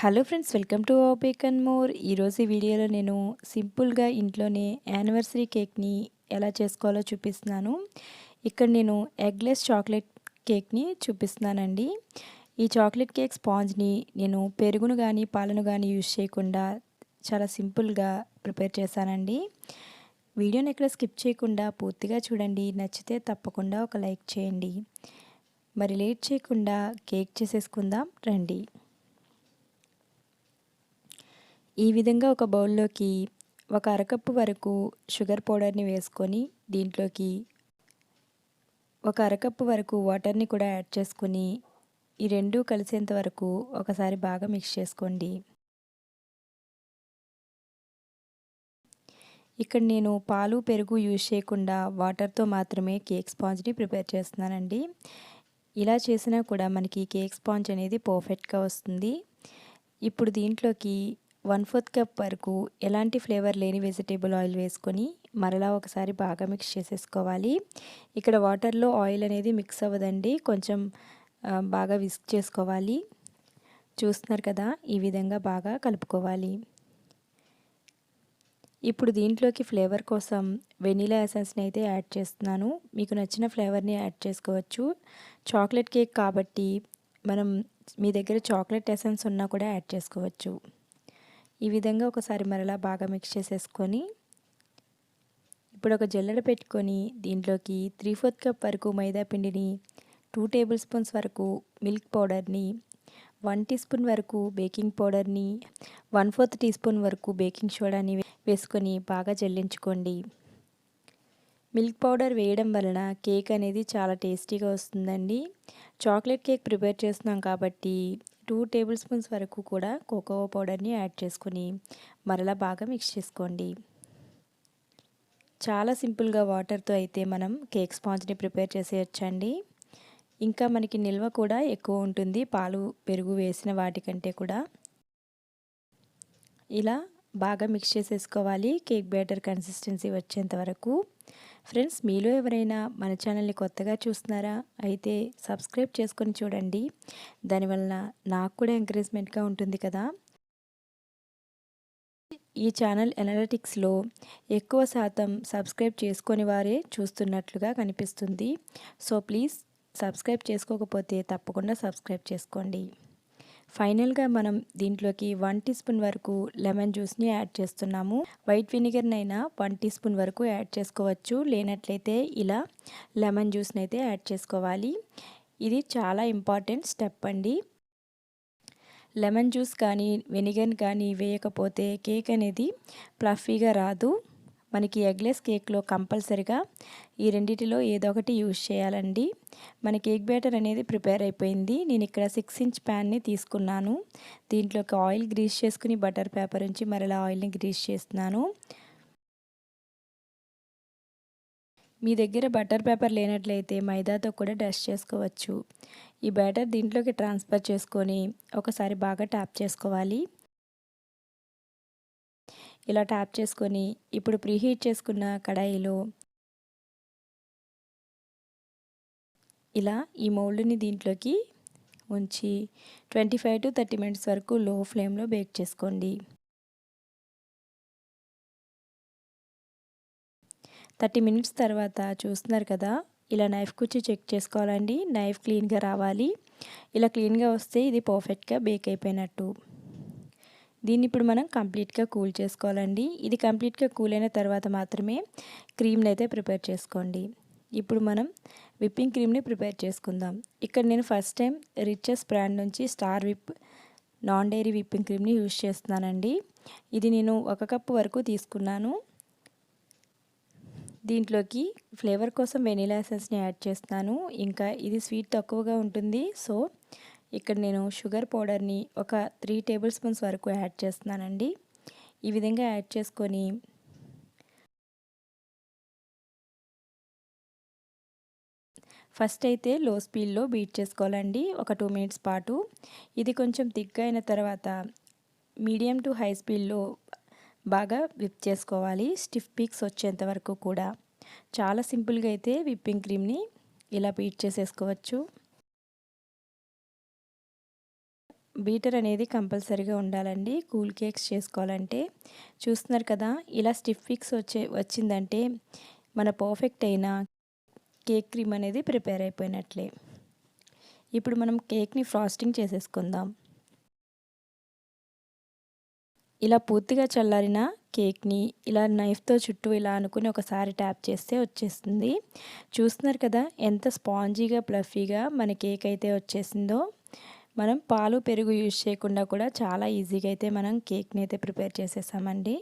Hello friends, welcome to our bake and more. ఈరోజు ఈ వీడియోలో నేను సింపుల్గా ఇంట్లోనే యానివర్సరీ కేక్ని ఎలా చేసుకోవాలో చూపిస్తున్నాను. ఇక్కడ నేను ఎగ్లెస్ చాక్లెట్ కేక్ని చూపిస్తున్నానండి. ఈ చాక్లెట్ కేక్ స్పాంజ్ని నేను పెరుగును కానీ పాలను కానీ యూజ్ చేయకుండా చాలా సింపుల్గా ప్రిపేర్ చేశానండి. వీడియోని ఎక్కడ స్కిప్ చేయకుండా పూర్తిగా చూడండి. నచ్చితే తప్పకుండా ఒక లైక్ చేయండి. మరి లేట్ చేయకుండా కేక్ చేసేసుకుందాం రండి. ఈ విధంగా ఒక బౌల్లోకి ఒక అరకప్పు వరకు షుగర్ పౌడర్ని వేసుకొని దీంట్లోకి ఒక అరకప్పు వరకు వాటర్ని కూడా యాడ్ చేసుకొని ఈ రెండు కలిసేంత వరకు ఒకసారి బాగా మిక్స్ చేసుకోండి. ఇక్కడ నేను పాలు పెరుగు యూజ్ చేయకుండా వాటర్తో మాత్రమే కేక్ స్పాంజ్ని ప్రిపేర్ చేస్తున్నానండి. ఇలా చేసినా కూడా మనకి కేక్ స్పాంజ్ అనేది పర్ఫెక్ట్గా వస్తుంది. ఇప్పుడు దీంట్లోకి 1/4 కప్ వరకు ఎలాంటి ఫ్లేవర్ లేని వెజిటేబుల్ ఆయిల్ వేసుకొని మరలా ఒకసారి బాగా మిక్స్ చేసేసుకోవాలి. ఇక్కడ వాటర్లో ఆయిల్ అనేది మిక్స్ అవ్వదండి, కొంచెం బాగా విస్క్ చేసుకోవాలి. చూస్తున్నారు కదా, ఈ విధంగా బాగా కలుపుకోవాలి. ఇప్పుడు దీంట్లోకి ఫ్లేవర్ కోసం వెనీలా ఎసెన్స్ని అయితే యాడ్ చేస్తున్నాను. మీకు నచ్చిన ఫ్లేవర్ని యాడ్ చేసుకోవచ్చు. చాక్లెట్ కేక్ కాబట్టి మనం మీ దగ్గర చాక్లెట్ ఎసెన్స్ ఉన్నా కూడా యాడ్ చేసుకోవచ్చు. ఈ విధంగా ఒకసారి మరలా బాగా మిక్స్ చేసేసుకొని ఇప్పుడు ఒక జల్లెడ పెట్టుకొని దీంట్లోకి 3/4 కప్ వరకు మైదా పిండిని, 2 టేబుల్ స్పూన్స్ వరకు మిల్క్ పౌడర్ని, 1 టీ స్పూన్ వరకు బేకింగ్ పౌడర్ని, 1/4 టీ స్పూన్ వరకు బేకింగ్ సోడాని వేసుకొని బాగా జల్లించుకోండి. మిల్క్ పౌడర్ వేయడం వలన కేక్ అనేది చాలా టేస్టీగా వస్తుందండి. చాక్లెట్ కేక్ ప్రిపేర్ చేస్తున్నాం కాబట్టి 2 టేబుల్ స్పూన్స్ వరకు కూడా కోకో పౌడర్ని యాడ్ చేసుకొని మరలా బాగా మిక్స్ చేసుకోండి. చాలా సింపుల్గా వాటర్తో అయితే మనం కేక్ స్పాంజ్ని ప్రిపేర్ చేసేయచ్చండి. ఇంకా మనకి నిల్వ కూడా ఎక్కువ ఉంటుంది పాలు పెరుగు వేసిన వాటికంటే కూడా. ఇలా బాగా మిక్స్ చేసేసుకోవాలి కేక్ బ్యాటర్ కన్సిస్టెన్సీ వచ్చేంత వరకు. ఫ్రెండ్స్, మీలో ఎవరైనా మన ఛానల్ని కొత్తగా చూస్తున్నారా అయితే సబ్స్క్రైబ్ చేసుకొని చూడండి. దానివల్ల నాకు కూడా ఎంకరేజ్మెంట్గా ఉంటుంది కదా. ఈ ఛానల్ అనలిటిక్స్లో ఎక్కువ శాతం సబ్స్క్రైబ్ చేసుకొని వారే చూస్తున్నట్లుగా కనిపిస్తుంది. సో ప్లీజ్ సబ్స్క్రైబ్ చేసుకోకపోతే తప్పకుండా సబ్స్క్రైబ్ చేసుకోండి. ఫైనల్గా మనం దీంట్లోకి 1 టీ స్పూన్ వరకు లెమన్ జ్యూస్ని యాడ్ చేస్తున్నాము. వైట్ వెనిగర్నైనా 1 టీ స్పూన్ వరకు యాడ్ చేసుకోవచ్చు, లేనట్లయితే ఇలా లెమన్ జ్యూస్ని అయితే యాడ్ చేసుకోవాలి. ఇది చాలా ఇంపార్టెంట్ స్టెప్ అండి. లెమన్ జ్యూస్ కానీ వెనిగర్ కానీ వేయకపోతే కేక్ అనేది ఫ్లఫీగా రాదు. మనకి ఎగ్లెస్ కేక్లో కంపల్సరిగా ఈ రెండిటిలో ఏదో ఒకటి యూజ్ చేయాలండి. మన కేక్ బ్యాటర్ అనేది ప్రిపేర్ అయిపోయింది. నేను ఇక్కడ 6 ఇంచ్ ప్యాన్ని తీసుకున్నాను. దీంట్లోకి ఆయిల్ గ్రీస్ చేసుకుని బటర్ పేపర్ ఉంచి మరలా ఆయిల్ని గ్రీస్ చేస్తున్నాను. మీ దగ్గర బటర్ పేపర్ లేనట్లయితే మైదాతో కూడా డస్ట్ చేసుకోవచ్చు. ఈ బ్యాటర్ దీంట్లోకి ట్రాన్స్ఫర్ చేసుకొని ఒకసారి బాగా ట్యాప్ చేసుకోవాలి. ఇలా ట్యాప్ చేసుకొని ఇప్పుడు ప్రీహీట్ చేసుకున్న కడాయిలో ఇలా ఈ మౌల్డ్ని దీంట్లోకి ఉంచి 25 to 30 మినిట్స్ వరకు లో ఫ్లేమ్లో బేక్ చేసుకోండి. 30 మినిట్స్ తర్వాత చూస్తున్నారు కదా, ఇలా నైఫ్ కుచ్చి చెక్ చేసుకోవాలండి. నైఫ్ క్లీన్గా రావాలి. ఇలా క్లీన్గా వస్తే ఇది పర్ఫెక్ట్గా బేక్ అయిపోయినట్టు. దీన్ని ఇప్పుడు మనం కంప్లీట్గా కూల్ చేసుకోవాలండి. ఇది కంప్లీట్గా కూల్ అయిన తర్వాత మాత్రమే క్రీమ్ని అయితే ప్రిపేర్ చేసుకోండి. ఇప్పుడు మనం విప్పింగ్ క్రీమ్ని ప్రిపేర్ చేసుకుందాం. ఇక్కడ నేను ఫస్ట్ టైం రిచెస్ బ్రాండ్ నుంచి Star Whip non dairy whipping క్రీమ్ని యూజ్ చేస్తున్నానండి. ఇది నేను 1 కప్పు వరకు తీసుకున్నాను. దీంట్లోకి ఫ్లేవర్ కోసం వెనీలా ఎసెన్స్ని యాడ్ చేస్తున్నాను. ఇంకా ఇది స్వీట్ తక్కువగా ఉంటుంది. సో ఇక్కడ నేను షుగర్ పౌడర్ని ఒక 3 టేబుల్ స్పూన్స్ వరకు యాడ్ చేస్తున్నానండి. ఈ విధంగా యాడ్ చేసుకొని ఫస్ట్ అయితే లో స్పీడ్లో బీట్ చేసుకోవాలండి ఒక 2 మినిట్స్ పాటు. ఇది కొంచెం థిక్గా అయిన తర్వాత మీడియం టు హై స్పీడ్లో బాగా విప్ చేసుకోవాలి, స్టిఫ్ పీక్స్ వచ్చేంత వరకు కూడా. చాలా సింపుల్గా అయితే విప్పింగ్ క్రీమ్ని ఇలా బీట్ చేసేసుకోవచ్చు. బీటర్ అనేది కంపల్సరీగా ఉండాలండి కూల్ కేక్స్ చేసుకోవాలంటే. చూస్తున్నారు కదా, ఇలా స్టిఫ్ ఫిక్స్ వచ్చిందంటే మన పర్ఫెక్ట్ అయిన కేక్ క్రీమ్ అనేది ప్రిపేర్ అయిపోయినట్లే. ఇప్పుడు మనం కేక్ని ఫ్రాస్టింగ్ చేసేసుకుందాం. ఇలా పూర్తిగా చల్లారిన కేక్ని ఇలా నైఫ్తో చుట్టూ ఇలా అనుకుని ఒకసారి ట్యాప్ చేస్తే వచ్చేస్తుంది. చూస్తున్నారు కదా ఎంత స్పాంజీగా ప్లఫీగా మన కేక్ అయితే వచ్చేసిందో. మనం పాలు పెరుగు యూజ్ చేయకుండా కూడా చాలా ఈజీగా అయితే మనం కేక్ని అయితే ప్రిపేర్ చేసేసామండి.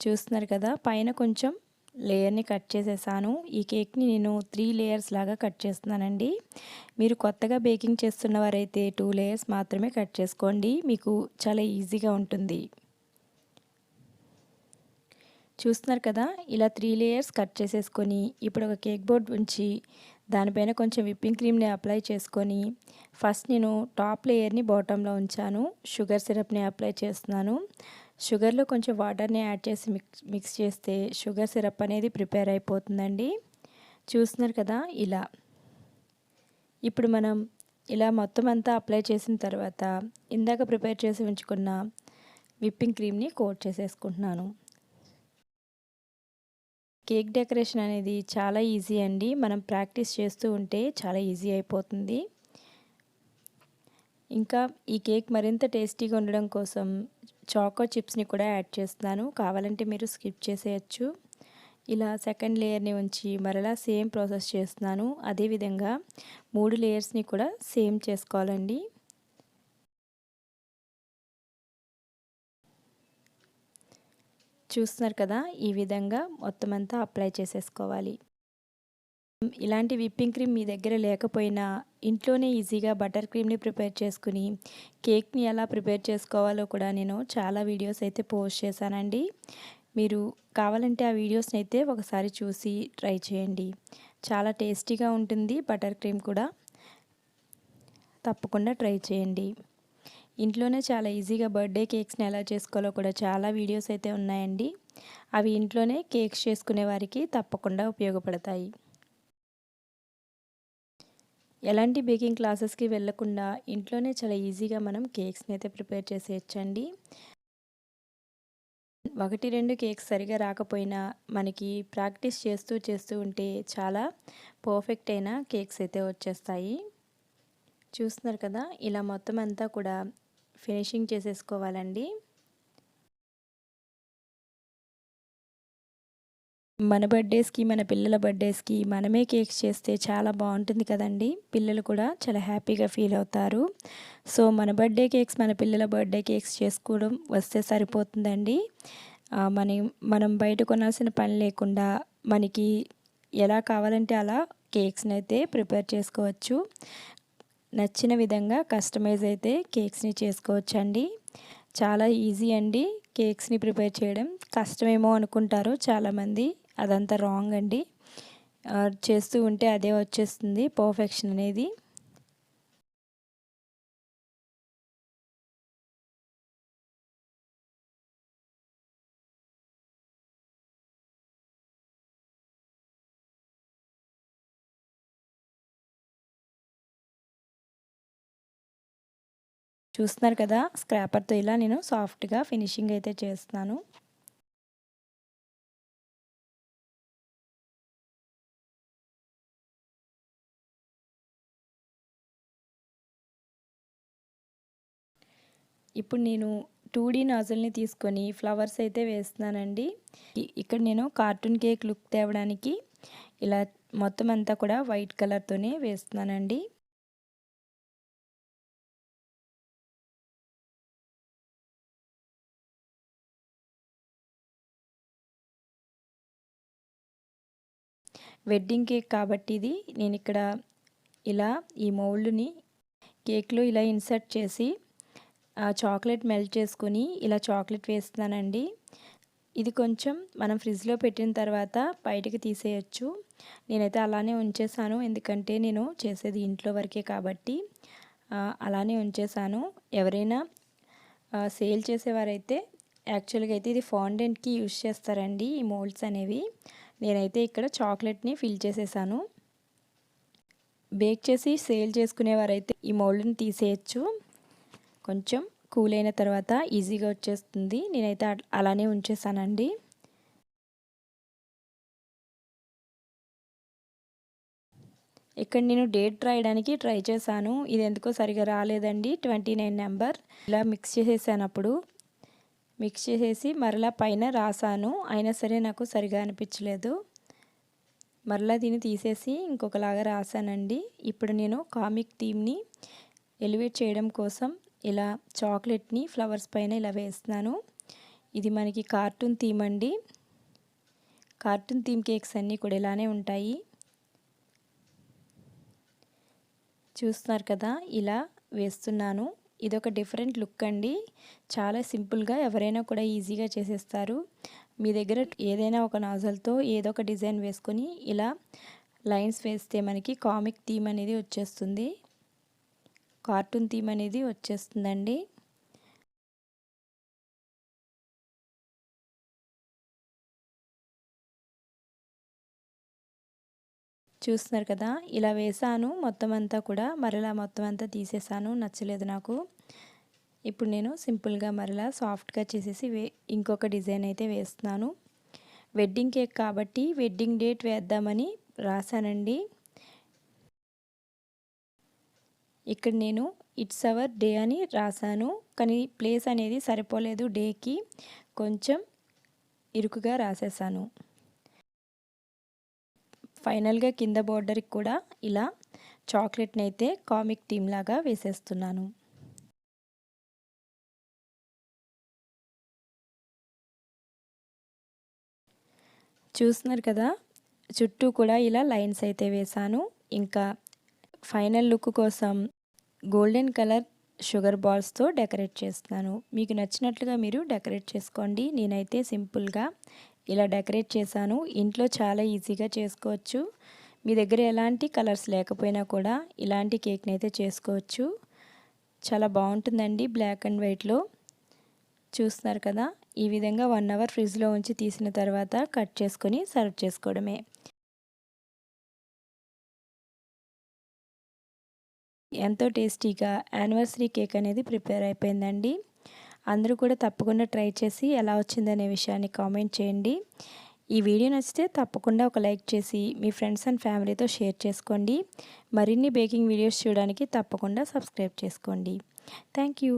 చూస్తున్నారు కదా, పైన కొంచెం లేయర్ని కట్ చేసేసాను. ఈ కేక్ని నేను 3 లేయర్స్ లాగా కట్ చేస్తున్నానండి. మీరు కొత్తగా బేకింగ్ చేస్తున్న వారైతే 2 లేయర్స్ మాత్రమే కట్ చేసుకోండి, మీకు చాలా ఈజీగా ఉంటుంది. చూస్తున్నారు కదా, ఇలా 3 లేయర్స్ కట్ చేసేసుకొని ఇప్పుడు ఒక కేక్ బోర్డ్ ఉంచి దానిపైన కొంచెం విప్పింగ్ క్రీమ్ని అప్లై చేసుకొని ఫస్ట్ నేను టాప్ లేయర్ని బాటంలో ఉంచాను. షుగర్ సిరప్ని అప్లై చేస్తున్నాను. షుగర్లో కొంచెం వాటర్ని యాడ్ చేసి మిక్స్ చేస్తే షుగర్ సిరప్ అనేది ప్రిపేర్ అయిపోతుందండి. చూస్తున్నారు కదా ఇలా. ఇప్పుడు మనం ఇలా మొత్తం అంతా అప్లై చేసిన తర్వాత ఇందాక ప్రిపేర్ చేసి ఉంచుకున్న విప్పింగ్ క్రీమ్ని కోట్ చేసేసుకుంటున్నాను. కేక్ డెకరేషన్ అనేది చాలా ఈజీ అండి. మనం ప్రాక్టీస్ చేస్తూ ఉంటే చాలా ఈజీ అయిపోతుంది. ఇంకా ఈ కేక్ మరింత టేస్టీగా ఉండడం కోసం చాకో చిప్స్ని కూడా యాడ్ చేస్తున్నాను. కావాలంటే మీరు స్కిప్ చేసేయచ్చు. ఇలా సెకండ్ లేయర్ని ఉంచి మరలా సేమ్ ప్రాసెస్ చేస్తున్నాను. అదేవిధంగా 3 లేయర్స్ని కూడా సేమ్ చేసుకోవాలండి. చూస్తున్నారు కదా, ఈ విధంగా మొత్తం అంతా అప్లై చేసేసుకోవాలి. ఇలాంటి విప్పింగ్ క్రీమ్ మీ దగ్గర లేకపోయినా ఇంట్లోనే ఈజీగా బటర్ క్రీమ్ని ప్రిపేర్ చేసుకుని కేక్ని ఎలా ప్రిపేర్ చేసుకోవాలో కూడా నేను చాలా వీడియోస్ అయితే పోస్ట్ చేశానండి. మీరు కావాలంటే ఆ వీడియోస్ని అయితే ఒకసారి చూసి ట్రై చేయండి. చాలా టేస్టీగా ఉంటుంది బటర్ క్రీమ్ కూడా. తప్పకుండా ట్రై చేయండి. ఇంట్లోనే చాలా ఈజీగా బర్త్డే కేక్స్ని ఎలా చేసుకోవాలో కూడా చాలా వీడియోస్ అయితే ఉన్నాయండి. అవి ఇంట్లోనే కేక్స్ చేసుకునే వారికి తప్పకుండా ఉపయోగపడతాయి. ఎలాంటి బేకింగ్ క్లాసెస్కి వెళ్ళకుండా ఇంట్లోనే చాలా ఈజీగా మనం కేక్స్ని అయితే ప్రిపేర్ చేసేయచ్చండి. 1-2 కేక్స్ సరిగా రాకపోయినా మనకి ప్రాక్టీస్ చేస్తూ ఉంటే చాలా పర్ఫెక్ట్ అయిన కేక్స్ అయితే వచ్చేస్తాయి. చూస్తున్నారు కదా, ఇలా మొత్తం అంతా కూడా ఫినిషింగ్ చేసేసుకోవాలండి. మన బర్త్డేస్కి మన పిల్లల బర్త్డేస్కి మనమే కేక్స్ చేస్తే చాలా బాగుంటుంది కదండి. పిల్లలు కూడా చాలా హ్యాపీగా ఫీల్ అవుతారు. సో మన బర్త్డే కేక్స్ మన పిల్లల బర్త్డే కేక్స్ చేసుకోవడం వస్తే సరిపోతుందండి. మనం బయట కొనాల్సిన పని లేకుండా మనకి ఎలా కావాలంటే అలా కేక్స్ని అయితే ప్రిపేర్ చేసుకోవచ్చు. నచ్చిన విధంగా కస్టమైజ్ అయితే కేక్స్ని చేసుకోవచ్చండి. చాలా ఈజీ అండి కేక్స్ని ప్రిపేర్ చేయడం. కష్టమేమో అనుకుంటారు చాలామంది, అదంతా రాంగ్ అండి. చేస్తూ ఉంటే అదే వచ్చేస్తుంది పర్ఫెక్షన్ అనేది. చూస్తున్నారు కదా, స్క్రాపర్తో ఇలా నేను సాఫ్ట్గా ఫినిషింగ్ అయితే చేస్తున్నాను. ఇప్పుడు నేను 2D నాజిల్ని తీసుకొని ఫ్లవర్స్ అయితే వేస్తున్నానండి. ఇక్కడ నేను కార్టూన్ కేక్ లుక్ తేవడానికి ఇలా మొత్తం అంతా కూడా వైట్ కలర్తోనే వేస్తున్నానండి. వెడ్డింగ్ కేక్ కాబట్టి ఇది నేను ఇక్కడ ఇలా ఈ మౌల్డ్ని కేక్లో ఇలా ఇన్సర్ట్ చేసి చాక్లెట్ మెల్ట్ చేసుకొని ఇలా చాక్లెట్ వేస్తున్నానండి. ఇది కొంచెం మనం ఫ్రిడ్జ్లో పెట్టిన తర్వాత బయటికి తీసేయచ్చు. నేనైతే అలానే ఉంచేసాను, ఎందుకంటే నేను చేసేది ఇంట్లో వరకే కాబట్టి అలానే ఉంచేసాను. ఎవరైనా సేల్ చేసేవారైతే యాక్చువల్గా అయితే ఇది ఫాండెంట్కి యూజ్ చేస్తారండి ఈ మోల్డ్స్ అనేవి. నేనైతే ఇక్కడ చాక్లెట్ని ఫిల్ చేసేసాను. బేక్ చేసి సేల్ చేసుకునేవారైతే ఈ మోల్డ్ని తీసేయచ్చు. కొంచెం కూల్ అయిన తర్వాత ఈజీగా వచ్చేస్తుంది. నేనైతే అలానే ఉంచేసానండి. ఇక్కడ నేను డేట్ రాయడానికి ట్రై చేశాను. ఇది ఎందుకో సరిగా రాలేదండి. 29 నెంబర్ ఇలా మిక్స్ చేసేసాను. మిక్స్ చేసేసి మరలా పైన రాసాను. అయినా సరే నాకు సరిగా అనిపించలేదు. మరలా దీన్ని తీసేసి ఇంకొకలాగా రాసానండి. ఇప్పుడు నేను కామిక్ థీమ్ని ఎలివేట్ చేయడం కోసం ఇలా చాక్లెట్ని ఫ్లవర్స్ పైన ఇలా వేస్తున్నాను. ఇది మనకి కార్టూన్ థీమ్ అండి. కార్టూన్ థీమ్ కేక్స్ అన్నీ కూడా ఇలానే ఉంటాయి. చూస్తున్నారు కదా, ఇలా వేస్తున్నాను. ఇదొక డిఫరెంట్ లుక్ అండి. చాలా సింపుల్గా ఎవరైనా కూడా ఈజీగా చేసేస్తారు. మీ దగ్గర ఏదైనా ఒక నాజల్తో ఏదో ఒక డిజైన్ వేసుకొని ఇలా లైన్స్ వేస్తే మనకి కామిక్ థీమ్ అనేది వచ్చేస్తుంది. కార్టూన్ థీమ్ అనేది వచ్చేస్తుందండి. చూస్తున్నారు కదా, ఇలా వేసాను మొత్తం అంతా కూడా. మరలా మొత్తం అంతా తీసేసాను, నచ్చలేదు నాకు. ఇప్పుడు నేను సింపుల్గా మరలా సాఫ్ట్గా చేసేసి ఇంకొక డిజైన్ అయితే వేస్తున్నాను. వెడ్డింగ్ కేక్ కాబట్టి వెడ్డింగ్ డేట్ వేద్దామని రాశానండి. ఇక్కడ నేను ఇట్స్ అవర్ డే అని రాశాను, కానీ ప్లేస్ అనేది సరిపోలేదు డేకి, కొంచెం ఇరుకుగా రాసేసాను. ఫైనల్గా కింద బోర్డర్కి కూడా ఇలా చాక్లెట్ని అయితే కామిక్ థీమ్ లాగా వేసేస్తున్నాను. చూస్తున్నారు కదా, చుట్టూ కూడా ఇలా లైన్స్ అయితే వేసాను. ఇంకా ఫైనల్ లుక్ కోసం గోల్డెన్ కలర్ షుగర్ బాల్స్తో డెకరేట్ చేస్తున్నాను. మీకు నచ్చినట్లుగా మీరు డెకరేట్ చేసుకోండి. నేనైతే సింపుల్గా ఇలా డెకరేట్ చేశాను. ఇంట్లో చాలా ఈజీగా చేసుకోవచ్చు. మీ దగ్గర ఎలాంటి కలర్స్ లేకపోయినా కూడా ఇలాంటి కేక్ని అయితే చేసుకోవచ్చు. చాలా బాగుంటుందండి బ్లాక్ అండ్ వైట్లో. చూస్తున్నారు కదా, ఈ విధంగా 1 అవర్ ఫ్రిడ్జ్లో ఉంచి తీసిన తర్వాత కట్ చేసుకొని సర్వ్ చేసుకోవడమే. ఎంతో టేస్టీగా యానివర్సరీ కేక్ అనేది ప్రిపేర్ అయిపోయిందండి. అందరూ కూడా తప్పకుండా ట్రై చేసి ఎలా వచ్చిందనే విషయాన్ని కామెంట్ చేయండి. ఈ వీడియో నచ్చితే తప్పకుండా ఒక లైక్ చేసి మీ ఫ్రెండ్స్ అండ్ ఫ్యామిలీతో షేర్ చేసుకోండి. మరిన్ని బేకింగ్ వీడియోస్ చూడడానికి తప్పకుండా సబ్స్క్రైబ్ చేసుకోండి. Thank you.